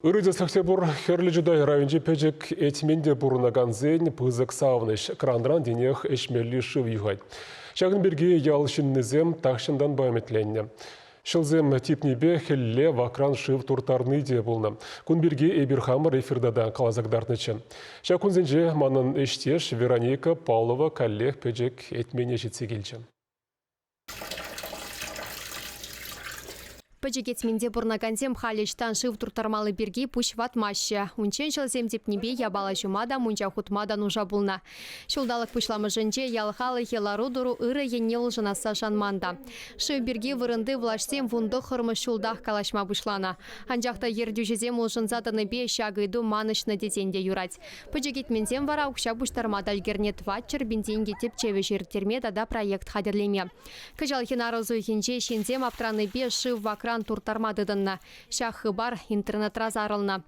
Үріде Сақтебұр херлі жүдай районжи пәжік әтменде бұрынаған зән пызық сауыныш крандран денех әшмерлі шыв юғай. Шағын берге ялшын нізем тақшындан байметленне. Шылзем типнебе хелле вакран шыв туртарны де болны. Күн берге эбирхамыр эфирдада қалазақдартнычы. Шақын зенже манын эштеш Вероника Павлова коллег пәжік әтмене жетсе келчі. Пәжігетменде бұрнағанзем халештан шыв туртармалы берге пүш ватмашы. Унчен шылзем тепнебе ябала жумада мунча хутмадан ұжа бұлна. Шылдалық пүшламы жынже ялхалы еларудыру ыры енел жынаса жанманда. Шыв берге вырынды влаштем вунды хырмы шулдақ калашма бұшлана. Анжақта ердюжезем ұлжынзадыны бе шағыйду манышны детенде юрать. Пәжігетмендем вара ұқша бұштармада альгернет ватчыр бензинге теп чеве жертерме дада проект хадерлеме. Кыжал хинарызу хинже шинзем аптраны бе шыв вакран туртармадыдынна. Шахы бар интернет разарылна.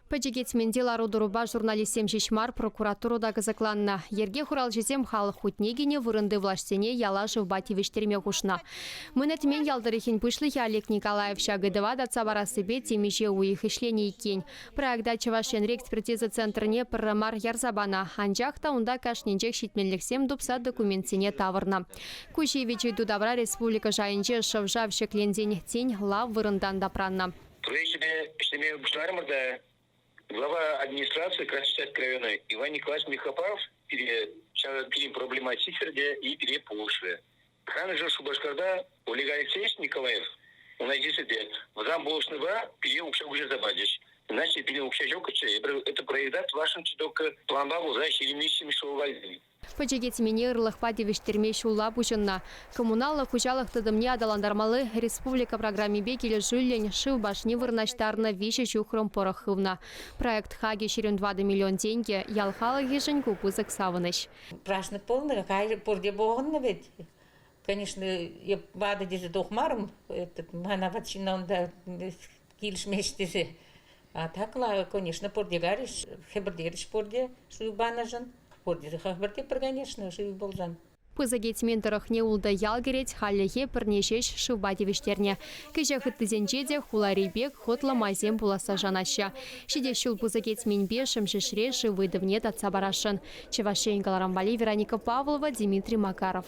Пәжігетменде ларудыруба журналистем шешмар прокуратурада кызыкланна. Ерге хурал жезем халық хутнегіне вырынды влаштене яла жывба тевештерме хушна. Мынетмен ялдырыхин пышлыхи Олег Николаев шагыдыва датса барасыбе темеше уих ишлени икень. Проекта Чавашен экспертиза центрне пырымар ярзабана. Анжақта унда кашненчек шитменліксем дупса документсене тавырна. Кушевичи дудабра республика жайынче шывжав шеклензен тень лав вырындан дапранна. Глава администрации Красноярского района Иван Николаевич Михапаров пере проблема Сиферде и пере Пулышве. Ханы же Шубашкарда Олег Алексеевич Николаев у нас здесь в Замболшного пере уже забадишь. Значит, пере это проедат вашим чудок план бабу за черемисами шоу-вальдами. Пәжігетмене ұрлықпа девештерме шулла бұжынна. Коммуналық ұжалық тыдымне адаландармалы республика программебе келі жүллен шыв башни вырнаштарына виші жүхрым порахывна. Проект хаги 22 миллион деньги ялхалы ежін купызық савыныш. Прашны полный, хай порде боғынны ведь. Конечно, я бады дезе дохмарым, мана ватчина онда килшмештезе. А так, конечно, порде гариш, хебрдериш порде шуйбанажын. Пызагетмен тұрықне ұлды ялгерет халлеге бірнешеш шывба девештерне. Кежі хыттызенжеде хуларибек хотла мазем буласа жанашы. Шеде шул пызагетмен бешім шешре шывыдывне татса барашын. Чевашен Галарамбали, Вероника Павлова, Дмитрий Макаров.